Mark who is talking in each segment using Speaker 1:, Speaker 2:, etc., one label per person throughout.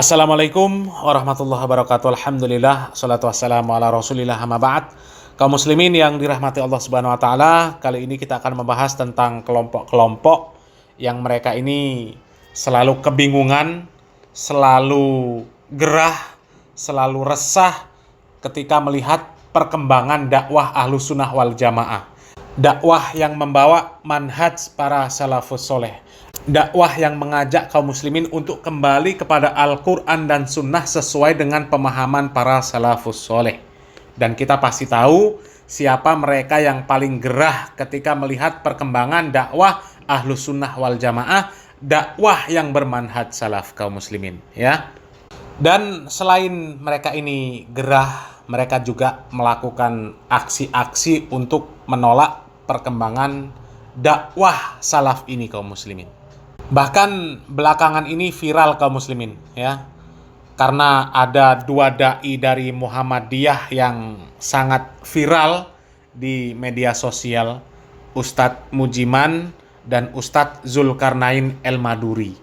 Speaker 1: Assalamualaikum warahmatullahi wabarakatuh. Alhamdulillah, salatu wassalamu ala rasulillah, amma ba'd. Kaum muslimin yang dirahmati Allah subhanahu wa ta'ala, kali ini kita akan membahas tentang kelompok-kelompok yang mereka ini selalu kebingungan, selalu gerah, selalu resah ketika melihat perkembangan dakwah Ahlus Sunnah wal Jamaah. Dakwah yang membawa manhaj para salafus soleh. Dakwah yang mengajak kaum muslimin untuk kembali kepada Al-Quran dan Sunnah sesuai dengan pemahaman para salafus soleh. Dan kita pasti tahu siapa mereka yang paling gerah ketika melihat perkembangan dakwah Ahlus Sunnah wal Jamaah, dakwah yang bermanhaj salaf kaum muslimin, ya. Dan selain mereka ini gerah, mereka juga melakukan aksi-aksi untuk menolak perkembangan dakwah salaf ini kaum muslimin. Bahkan belakangan ini viral kaum muslimin, ya. Karena ada dua dai dari Muhammadiyah yang sangat viral di media sosial, Ustadz Mujiman dan Ustadz Zulkarnain El-Maduri.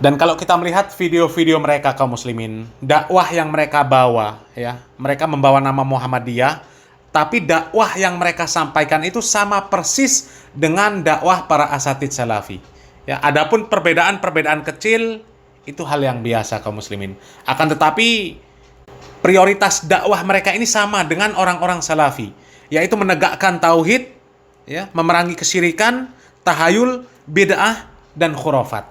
Speaker 1: Dan kalau kita melihat video-video mereka kaum muslimin, dakwah yang mereka bawa, ya, mereka membawa nama Muhammadiyah, tapi dakwah yang mereka sampaikan itu sama persis dengan dakwah para asatidz salafi. Ya, adapun perbedaan-perbedaan kecil itu hal yang biasa kaum muslimin. Akan tetapi prioritas dakwah mereka ini sama dengan orang-orang salafi, yaitu menegakkan tauhid, ya, memerangi kesyirikan, tahayul, bid'ah dan khurafat.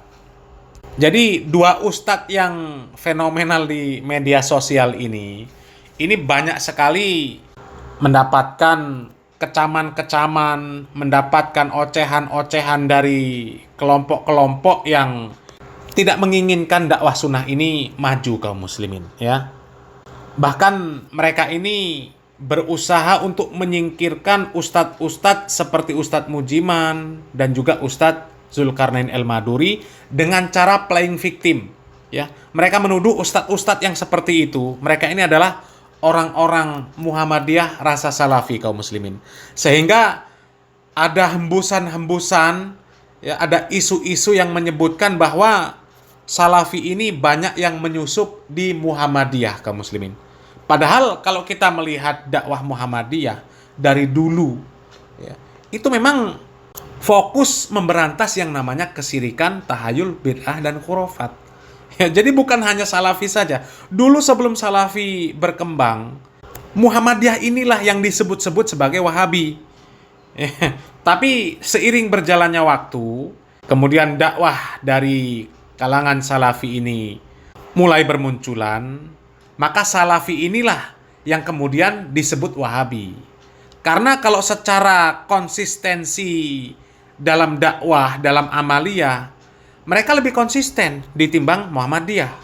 Speaker 1: Jadi dua ustadz yang fenomenal di media sosial ini banyak sekali mendapatkan kecaman-kecaman, mendapatkan ocehan-ocehan dari kelompok-kelompok yang tidak menginginkan dakwah sunnah ini maju kaum muslimin, ya. Bahkan mereka ini berusaha untuk menyingkirkan ustadz-ustadz seperti Ustadz Mujiman dan juga Ustadz Zulkarnain El-Maduri dengan cara playing victim, ya. Mereka menuduh ustadz-ustadz yang seperti itu, mereka ini adalah orang-orang Muhammadiyah rasa salafi kaum muslimin. Sehingga ada hembusan-hembusan, ya, ada isu-isu yang menyebutkan bahwa salafi ini banyak yang menyusup di Muhammadiyah kaum muslimin. Padahal kalau kita melihat dakwah Muhammadiyah dari dulu, ya, itu memang fokus memberantas yang namanya kesyirikan, tahayul, bid'ah dan khurafat. Ya, jadi bukan hanya salafi saja. Dulu sebelum salafi berkembang, Muhammadiyah inilah yang disebut-sebut sebagai Wahabi. Tapi seiring berjalannya waktu, kemudian dakwah dari kalangan salafi ini mulai bermunculan, maka salafi inilah yang kemudian disebut Wahabi. Karena kalau secara konsistensi dalam dakwah, dalam amaliyah, mereka lebih konsisten ditimbang Muhammadiyah.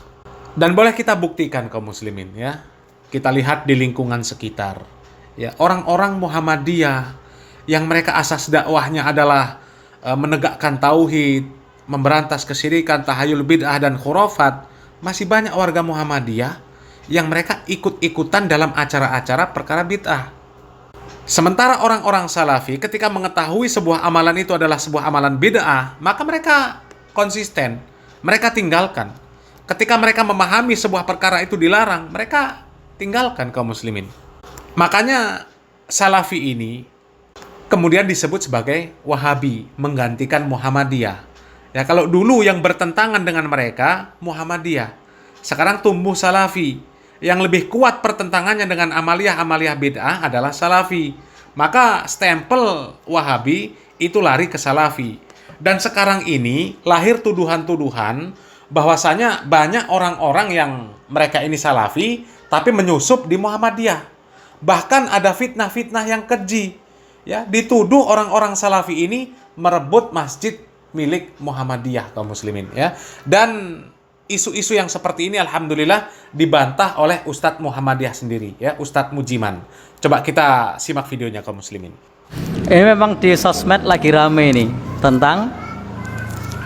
Speaker 1: Dan boleh kita buktikan kaum muslimin, ya. Kita lihat di lingkungan sekitar, ya, orang-orang Muhammadiyah yang mereka asas dakwahnya adalah menegakkan tauhid, memberantas kesyirikan, tahayul, bid'ah dan khurafat, masih banyak warga Muhammadiyah yang mereka ikut-ikutan dalam acara-acara perkara bid'ah. Sementara orang-orang salafi ketika mengetahui sebuah amalan itu adalah sebuah amalan bid'ah, maka mereka konsisten, mereka tinggalkan. Ketika mereka memahami sebuah perkara itu dilarang, mereka tinggalkan kaum muslimin. Makanya salafi ini kemudian disebut sebagai Wahabi, menggantikan Muhammadiyah. Ya, kalau dulu yang bertentangan dengan mereka Muhammadiyah, sekarang tumbuh salafi. Yang lebih kuat pertentangannya dengan amaliyah-amaliyah bid'ah adalah salafi. Maka stempel Wahabi itu lari ke salafi. Dan sekarang ini lahir tuduhan-tuduhan bahwasanya banyak orang-orang yang mereka ini salafi tapi menyusup di Muhammadiyah. Bahkan ada fitnah-fitnah yang keji, ya, dituduh orang-orang salafi ini merebut masjid milik Muhammadiyah kaum muslimin, ya. Dan isu-isu yang seperti ini alhamdulillah dibantah oleh Ustadz Muhammadiyah sendiri, ya, Ustadz Mujiman. Coba kita simak videonya kaum muslimin.
Speaker 2: Ini memang di sosmed lagi rame nih tentang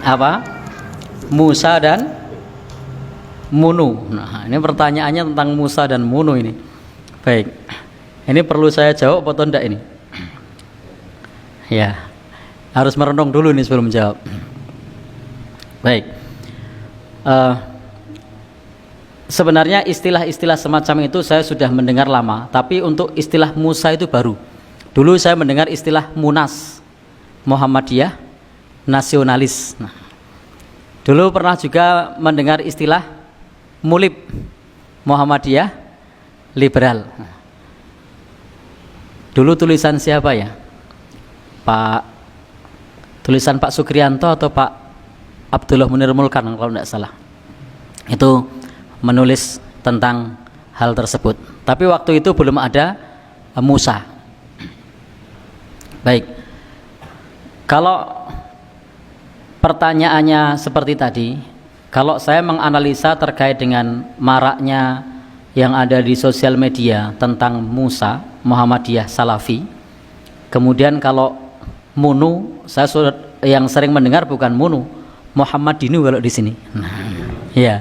Speaker 2: apa? Musa dan Munu. Nah, ini pertanyaannya tentang Musa dan Munu ini. Baik. Ini perlu saya jawab atau enggak ini? Ya. Harus merenung dulu nih sebelum menjawab. Baik. sebenarnya istilah-istilah semacam itu saya sudah mendengar lama, tapi untuk istilah Musa itu baru. Dulu saya mendengar istilah Munas, Muhammadiyah nasionalis. Nah, dulu pernah juga mendengar istilah Mulib, Muhammadiyah liberal. Nah, dulu tulisan siapa ya? Tulisan Pak Sukriyanto atau Pak Abdullah Munir Mulkan kalau tidak salah. Itu menulis tentang hal tersebut. Tapi waktu itu belum ada Musa. Baik. Kalau pertanyaannya seperti tadi, kalau saya menganalisa terkait dengan maraknya yang ada di sosial media tentang Musa, Muhammadiyah Salafi. Kemudian kalau Munu, saya yang sering mendengar bukan Munu, Muhammadinu kalau di sini. Ya.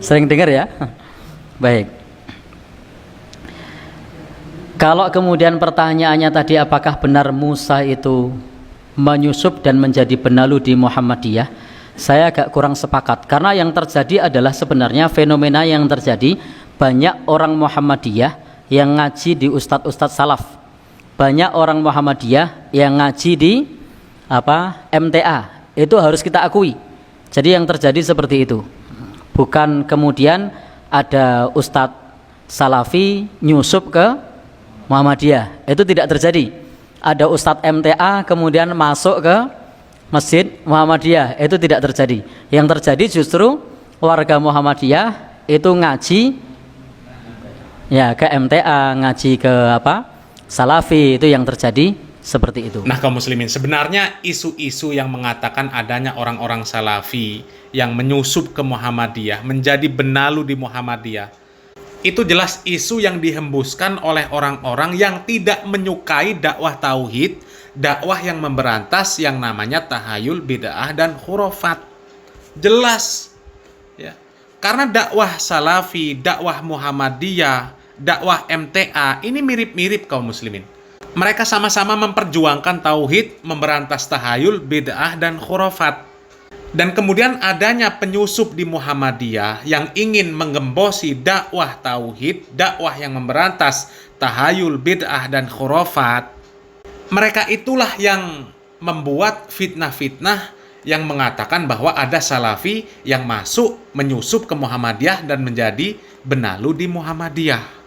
Speaker 2: Sering dengar ya? Baik. Kalau kemudian pertanyaannya tadi apakah benar Musa itu menyusup dan menjadi benalu di Muhammadiyah, saya agak kurang sepakat karena yang terjadi adalah sebenarnya fenomena yang terjadi banyak orang Muhammadiyah yang ngaji di ustadz-ustadz salaf, banyak orang Muhammadiyah yang ngaji di MTA, itu harus kita akui. Jadi yang terjadi seperti itu, bukan kemudian ada ustadz salafi nyusup ke Muhammadiyah, itu tidak terjadi. Ada ustadz MTA kemudian masuk ke masjid Muhammadiyah, itu tidak terjadi. Yang terjadi justru warga Muhammadiyah itu ngaji ya ke MTA, ngaji ke Salafi, itu yang terjadi seperti itu.
Speaker 1: Nah, kaum muslimin, sebenarnya isu-isu yang mengatakan adanya orang-orang Salafi yang menyusup ke Muhammadiyah, menjadi benalu di Muhammadiyah, itu jelas isu yang dihembuskan oleh orang-orang yang tidak menyukai dakwah tauhid, dakwah yang memberantas yang namanya tahayul, bid'ah, dan khurafat. Jelas ya. Karena dakwah Salafi, dakwah Muhammadiyah, dakwah MTA ini mirip-mirip kaum muslimin. Mereka sama-sama memperjuangkan tauhid, memberantas tahayul, bid'ah, dan khurafat. Dan kemudian adanya penyusup di Muhammadiyah yang ingin menggembosi dakwah tauhid, dakwah yang memberantas tahayul, bid'ah, dan khurafat. Mereka itulah yang membuat fitnah-fitnah yang mengatakan bahwa ada Salafi yang masuk, menyusup ke Muhammadiyah dan menjadi benalu di Muhammadiyah.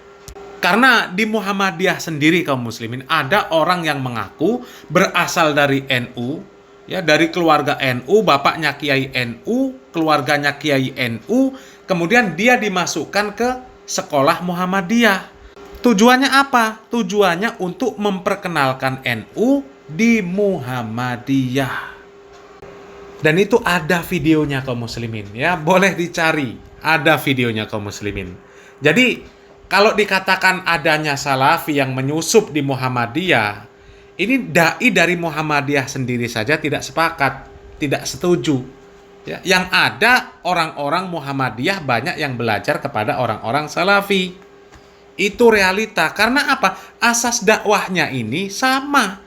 Speaker 1: Karena di Muhammadiyah sendiri kaum muslimin ada orang yang mengaku berasal dari NU, ya, dari keluarga NU, bapaknya Kiai NU, keluarganya Kiai NU, kemudian dia dimasukkan ke sekolah Muhammadiyah. Tujuannya apa? Tujuannya untuk memperkenalkan NU di Muhammadiyah. Dan itu ada videonya kaum muslimin, ya, boleh dicari, ada videonya kaum muslimin. Jadi kalau dikatakan adanya Salafi yang menyusup di Muhammadiyah, ini dai dari Muhammadiyah sendiri saja tidak sepakat, tidak setuju. Ya, yang ada orang-orang Muhammadiyah banyak yang belajar kepada orang-orang Salafi. Itu realita. Karena apa? Asas dakwahnya ini sama.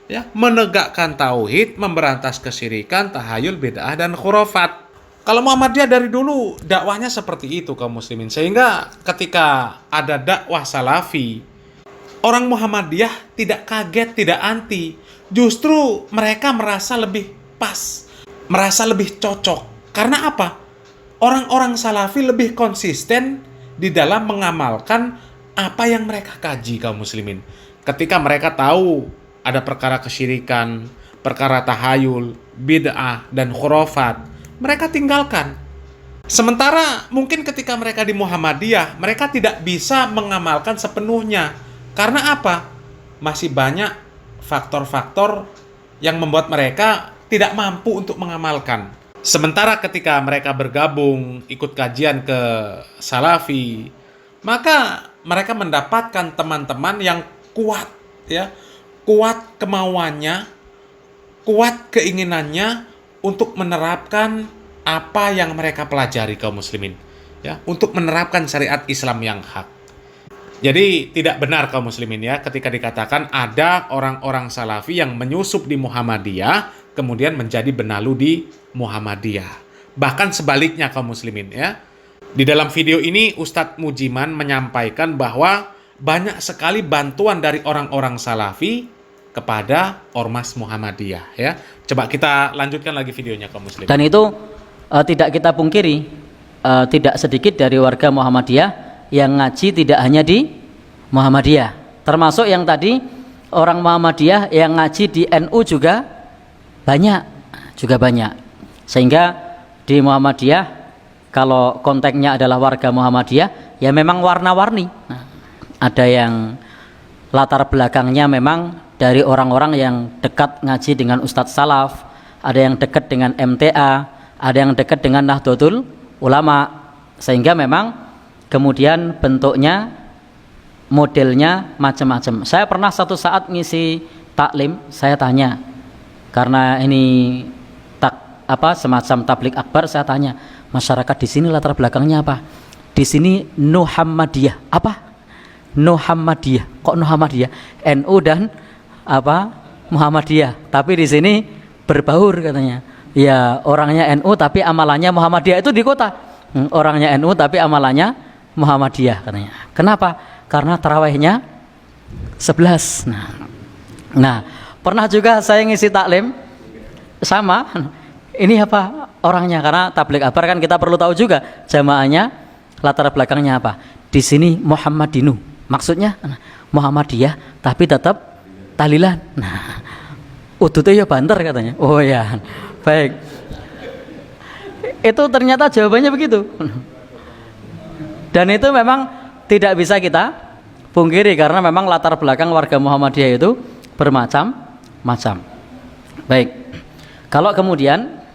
Speaker 1: Ya, menegakkan tauhid, memberantas kesyirikan, tahayul, bid'ah, dan khurafat. Kalau Muhammadiyah dari dulu dakwahnya seperti itu kaum muslimin. Sehingga ketika ada dakwah Salafi, orang Muhammadiyah tidak kaget, tidak anti. Justru mereka merasa lebih pas, merasa lebih cocok. Karena apa? Orang-orang Salafi lebih konsisten di dalam mengamalkan apa yang mereka kaji kaum muslimin. Ketika mereka tahu ada perkara kesyirikan, perkara tahayul, bid'ah, dan khurafat, mereka tinggalkan. Sementara mungkin ketika mereka di Muhammadiyah, mereka tidak bisa mengamalkan sepenuhnya. Karena apa? Masih banyak faktor-faktor yang membuat mereka tidak mampu untuk mengamalkan. Sementara ketika mereka bergabung, ikut kajian ke Salafi, maka mereka mendapatkan teman-teman yang kuat, ya, kuat kemauannya, kuat keinginannya untuk menerapkan apa yang mereka pelajari kaum muslimin, ya, untuk menerapkan syariat Islam yang hak. Jadi tidak benar kaum muslimin, ya, ketika dikatakan ada orang-orang Salafi yang menyusup di Muhammadiyah kemudian menjadi benalu di Muhammadiyah. Bahkan sebaliknya kaum muslimin, ya. Di dalam video ini Ustadz Mujiman menyampaikan bahwa banyak sekali bantuan dari orang-orang Salafi kepada Ormas Muhammadiyah ya. Coba kita lanjutkan lagi videonya kaum muslimin.
Speaker 2: Dan itu tidak kita pungkiri, tidak sedikit dari warga Muhammadiyah yang ngaji tidak hanya di Muhammadiyah, termasuk yang tadi orang Muhammadiyah yang ngaji di NU juga banyak. Sehingga di Muhammadiyah kalau konteksnya adalah warga Muhammadiyah ya memang warna-warni. Nah, ada yang latar belakangnya memang dari orang-orang yang dekat ngaji dengan Ustadz Salaf, ada yang dekat dengan MTA, ada yang dekat dengan Nahdlatul Ulama, sehingga memang kemudian bentuknya, modelnya macam-macam. Saya pernah satu saat ngisi taklim, saya tanya, karena ini semacam tablik akbar, saya tanya, masyarakat di sini latar belakangnya apa? Di sini Muhammadiyah. Apa? Muhammadiyah. Kok Muhammadiyah? NU dan Muhammadiyah. Tapi di sini berbaur katanya. Ya, orangnya NU tapi amalannya Muhammadiyah. Itu di kota. Orangnya NU tapi amalannya Muhammadiyah katanya. Kenapa? Karena tarawihnya 11. Nah, pernah juga saya ngisi taklim sama. Ini apa orangnya? Karena tablik akbar kan kita perlu tahu juga jamaahnya latar belakangnya apa. Di sini Muhammadinu. Maksudnya Muhammadiyah tapi tetap tahlilan. Nah, udutnya ya banter katanya. Oh ya, baik. Itu ternyata jawabannya begitu. Dan itu memang tidak bisa kita pungkiri karena memang latar belakang warga Muhammadiyah itu bermacam-macam. Baik. Kalau kemudian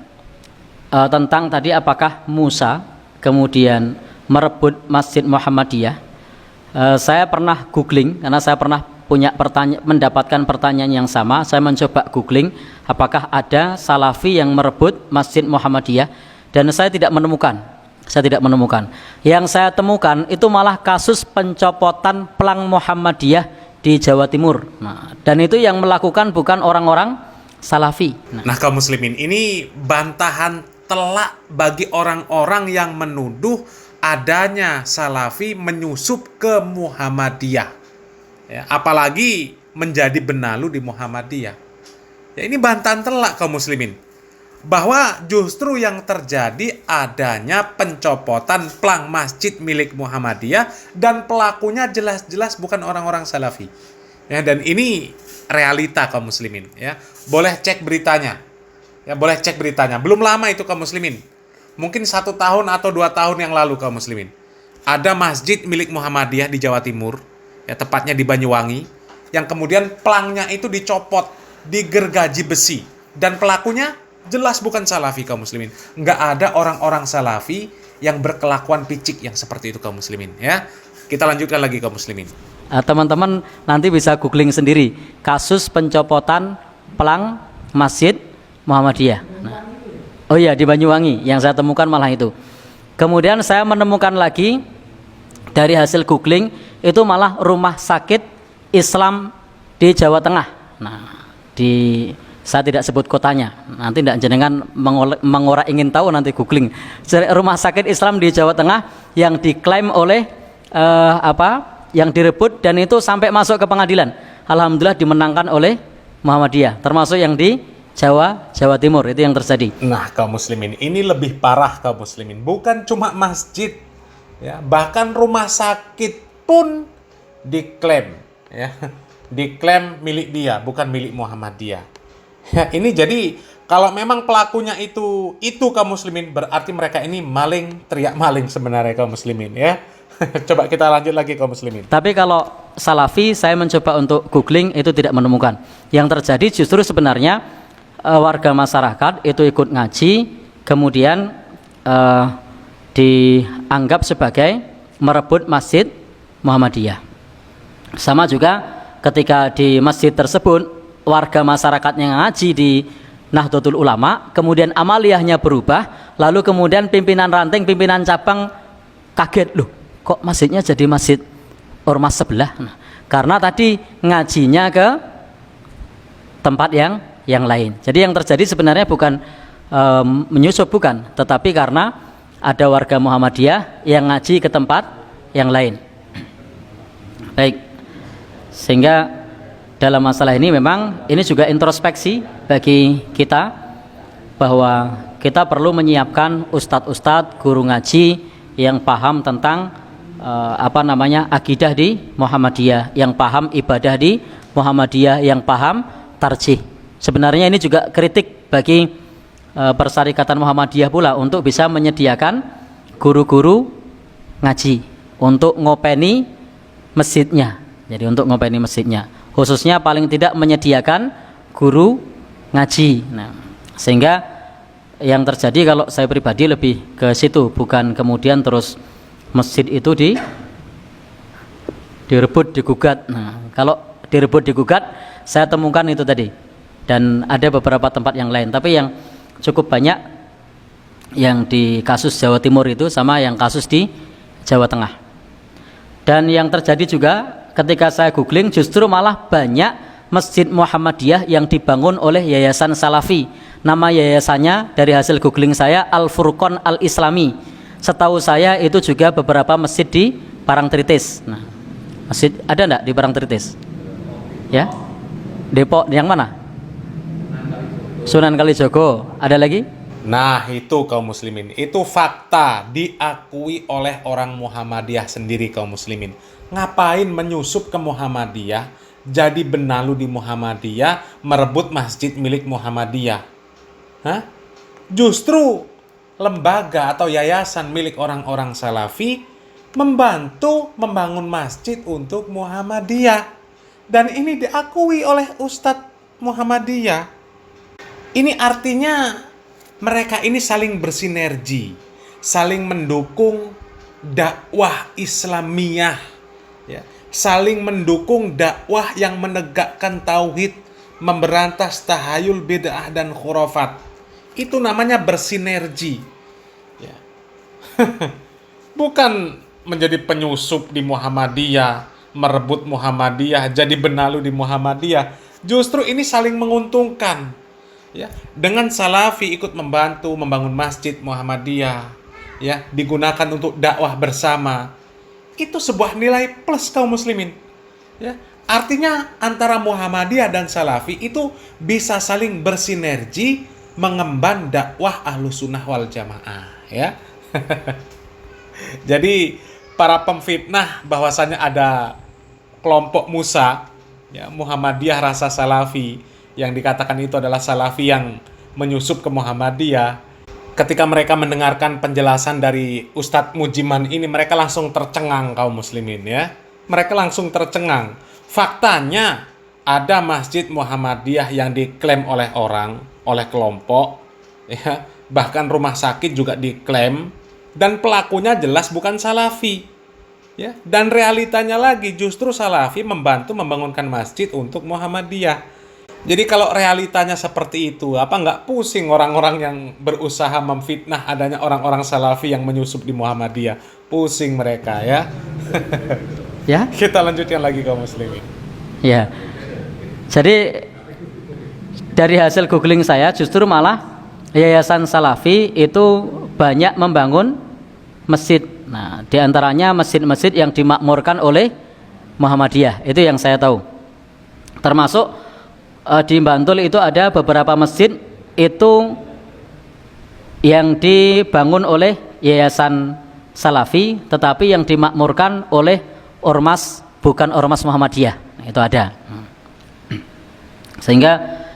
Speaker 2: tentang tadi apakah Musa kemudian merebut Masjid Muhammadiyah, saya pernah googling karena saya pernah mendapatkan pertanyaan yang sama. Saya mencoba googling apakah ada Salafi yang merebut Masjid Muhammadiyah dan saya tidak menemukan. Yang saya temukan itu malah kasus pencopotan pelang Muhammadiyah di Jawa Timur. Nah, dan itu yang melakukan bukan orang-orang Salafi.
Speaker 1: Nah, kaum muslimin, ini bantahan telak bagi orang-orang yang menuduh adanya Salafi menyusup ke Muhammadiyah ya, apalagi menjadi benalu di Muhammadiyah ya. Ini bantahan telak kaum muslimin bahwa justru yang terjadi adanya pencopotan pelang masjid milik Muhammadiyah dan pelakunya jelas-jelas bukan orang-orang Salafi ya. Dan ini realita kaum muslimin ya. Boleh cek beritanya ya, belum lama itu kaum muslimin, mungkin 1 tahun atau 2 tahun yang lalu kaum muslimin, ada masjid milik Muhammadiyah di Jawa Timur ya, tepatnya di Banyuwangi, yang kemudian pelangnya itu dicopot, digergaji besi, dan pelakunya jelas bukan Salafi kaum muslimin. Nggak ada orang-orang Salafi yang berkelakuan picik yang seperti itu kaum muslimin ya. Kita lanjutkan lagi kaum muslimin.
Speaker 2: Teman-teman nanti bisa googling sendiri kasus pencopotan pelang Masjid Muhammadiyah. Nah, oh iya, di Banyuwangi yang saya temukan malah itu. Kemudian saya menemukan lagi dari hasil googling itu malah rumah sakit Islam di Jawa Tengah. Nah, saya tidak sebut kotanya. Nanti tidak jenengan mengora ingin tahu nanti googling. Rumah sakit Islam di Jawa Tengah yang diklaim oleh yang direbut dan itu sampai masuk ke pengadilan. Alhamdulillah dimenangkan oleh Muhammadiyah, termasuk yang di Jawa Timur itu yang terjadi.
Speaker 1: Nah, kaum muslimin, ini lebih parah kaum muslimin. Bukan cuma masjid ya, bahkan rumah sakit pun diklaim ya. Diklaim milik dia, bukan milik Muhammadiyah. Ya, ini jadi kalau memang pelakunya itu kaum muslimin, berarti mereka ini maling, teriak maling sebenarnya kaum muslimin ya. Coba kita lanjut lagi kaum muslimin.
Speaker 2: Tapi kalau Salafi saya mencoba untuk googling itu tidak menemukan. Yang terjadi justru sebenarnya warga masyarakat itu ikut ngaji, kemudian dianggap sebagai merebut Masjid Muhammadiyah. Sama juga ketika di masjid tersebut warga masyarakat yang ngaji di Nahdlatul Ulama, kemudian amaliyahnya berubah, lalu kemudian pimpinan ranting, pimpinan cabang kaget, loh kok masjidnya jadi masjid ormas sebelah. Nah, karena tadi ngajinya ke tempat yang lain. Jadi yang terjadi sebenarnya bukan menyusup, bukan, tetapi karena ada warga Muhammadiyah yang ngaji ke tempat yang lain. Baik, sehingga dalam masalah ini memang ini juga introspeksi bagi kita, bahwa kita perlu menyiapkan ustadz-ustadz, guru ngaji yang paham tentang akidah di Muhammadiyah, yang paham ibadah di Muhammadiyah, yang paham tarjih. Sebenarnya ini juga kritik bagi Persyarikatan Muhammadiyah pula untuk bisa menyediakan guru-guru ngaji untuk ngopeni masjidnya. Jadi untuk ngopeni masjidnya, khususnya paling tidak menyediakan guru ngaji. Nah, sehingga yang terjadi kalau saya pribadi lebih ke situ, bukan kemudian terus masjid itu direbut, digugat. Nah, kalau direbut, digugat, saya temukan itu tadi, dan ada beberapa tempat yang lain, tapi yang cukup banyak yang di kasus Jawa Timur itu sama yang kasus di Jawa Tengah. Dan yang terjadi juga ketika saya googling, justru malah banyak masjid Muhammadiyah yang dibangun oleh yayasan Salafi. Nama yayasannya dari hasil googling saya Al-Furqan Al-Islami. Setahu saya itu juga beberapa masjid di Parangtritis. Nah, masjid ada enggak di Parangtritis? Ya, Depok yang mana? Sunan Kalijogo. Ada lagi?
Speaker 1: Nah, itu kaum muslimin, itu fakta diakui oleh orang Muhammadiyah sendiri kaum muslimin. Ngapain menyusup ke Muhammadiyah, jadi benalu di Muhammadiyah, merebut masjid milik Muhammadiyah? Hah? Justru lembaga atau yayasan milik orang-orang Salafi membantu membangun masjid untuk Muhammadiyah. Dan ini diakui oleh Ustadz Muhammadiyah. Ini artinya mereka ini saling bersinergi, saling mendukung dakwah Islamiyah, ya, saling mendukung dakwah yang menegakkan tauhid, memberantas tahayul, bid'ah dan khurafat. Itu namanya bersinergi. Ya. Bukan menjadi penyusup di Muhammadiyah, merebut Muhammadiyah, jadi benalu di Muhammadiyah. Justru ini saling menguntungkan. Ya, dengan Salafi ikut membantu membangun masjid Muhammadiyah, ya, digunakan untuk dakwah bersama. Itu sebuah nilai plus kaum muslimin. Ya, artinya antara Muhammadiyah dan Salafi itu bisa saling bersinergi mengemban dakwah Ahlussunnah wal Jamaah, ya. Jadi para pemfitnah bahwasanya ada kelompok Musa, ya, Muhammadiyah rasa Salafi, yang dikatakan itu adalah Salafi yang menyusup ke Muhammadiyah. Ketika mereka mendengarkan penjelasan dari Ustadz Mujiman ini, mereka langsung tercengang kaum muslimin, ya. Mereka langsung tercengang. Faktanya ada masjid Muhammadiyah yang diklaim oleh orang, oleh kelompok, ya. Bahkan rumah sakit juga diklaim, dan pelakunya jelas bukan Salafi, ya. Dan realitanya lagi justru Salafi membantu membangunkan masjid untuk Muhammadiyah. Jadi kalau realitanya seperti itu, apa nggak pusing orang-orang yang berusaha memfitnah adanya orang-orang Salafi yang menyusup di Muhammadiyah? Pusing mereka, ya.
Speaker 2: Ya.
Speaker 1: Kita lanjutkan lagi kaum muslimin.
Speaker 2: Ya. Jadi dari hasil googling saya, justru malah yayasan Salafi itu banyak membangun masjid. Nah, diantaranya masjid-masjid yang dimakmurkan oleh Muhammadiyah. Itu yang saya tahu. Termasuk di Bantul itu ada beberapa masjid itu yang dibangun oleh yayasan Salafi, tetapi yang dimakmurkan oleh ormas, bukan ormas Muhammadiyah. Itu ada. Sehingga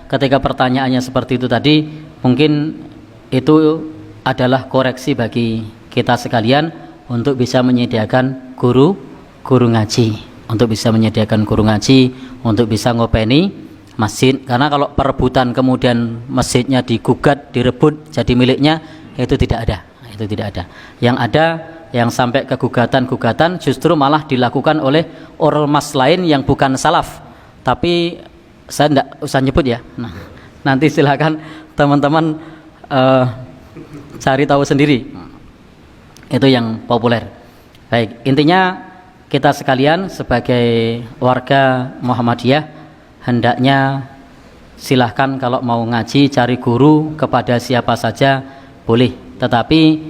Speaker 2: ketika pertanyaannya seperti itu tadi, mungkin itu adalah koreksi bagi kita sekalian untuk bisa menyediakan guru ngaji, untuk bisa menyediakan guru ngaji, untuk bisa ngopeni masjid. Karena kalau perebutan kemudian masjidnya digugat, direbut jadi miliknya, itu tidak ada. Itu tidak ada. Yang ada, yang sampai ke gugatan-gugatan justru malah dilakukan oleh ormas lain yang bukan salaf. Tapi saya tidak usah nyebut, ya. Nah, nanti silakan teman-teman cari tahu sendiri. Itu yang populer. Baik, intinya kita sekalian sebagai warga Muhammadiyah hendaknya silahkan kalau mau ngaji cari guru kepada siapa saja boleh, tetapi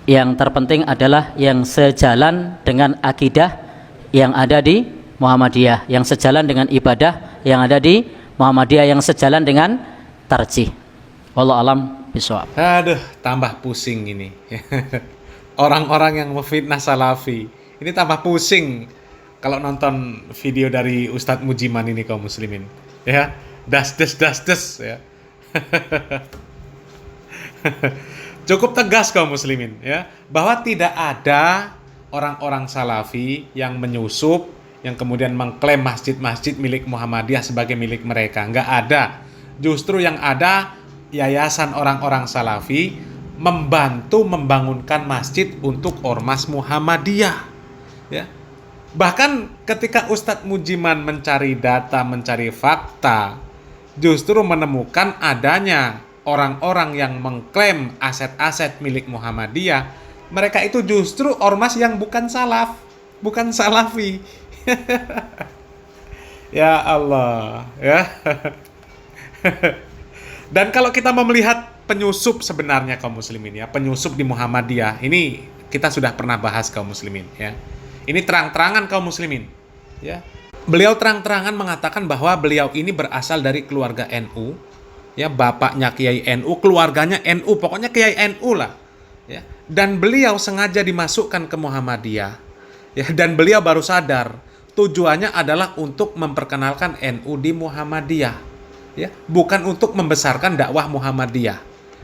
Speaker 2: yang terpenting adalah yang sejalan dengan akidah yang ada di Muhammadiyah, yang sejalan dengan ibadah yang ada di Muhammadiyah, yang sejalan dengan tarjih. Wallahu alam bishawab.
Speaker 1: Aduh, tambah pusing ini. Orang-orang yang memfitnah salafi ini tambah pusing kalau nonton video dari Ustadz Mujiman ini, kaum muslimin. Ya, das ya. Cukup tegas kaum muslimin ya, bahwa tidak ada orang-orang salafi yang menyusup yang kemudian mengklaim masjid-masjid milik Muhammadiyah sebagai milik mereka. Nggak ada. Justru yang ada yayasan orang-orang salafi membantu membangunkan masjid untuk ormas Muhammadiyah. Ya. Bahkan ketika Ustadz Mujiman mencari data, mencari fakta, justru menemukan adanya orang-orang yang mengklaim aset-aset milik Muhammadiyah, mereka itu justru ormas yang bukan salaf, bukan salafi. Ya Allah, ya. Dan kalau kita mau melihat penyusup sebenarnya kaum muslimin ya, penyusup di Muhammadiyah, ini kita sudah pernah bahas kaum muslimin ya. Ini terang-terangan kaum muslimin, ya. Beliau terang-terangan mengatakan bahwa beliau ini berasal dari keluarga NU, ya, bapaknya Kiai NU, keluarganya NU, pokoknya Kiai NU lah, ya. Dan beliau sengaja dimasukkan ke Muhammadiyah, ya, dan beliau baru sadar tujuannya adalah untuk memperkenalkan NU di Muhammadiyah, ya, bukan untuk membesarkan dakwah Muhammadiyah.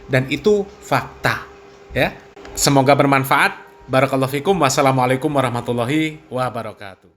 Speaker 1: Dan itu fakta, ya. Semoga bermanfaat. Barakallahu fikum. Wassalamualaikum warahmatullahi wabarakatuh.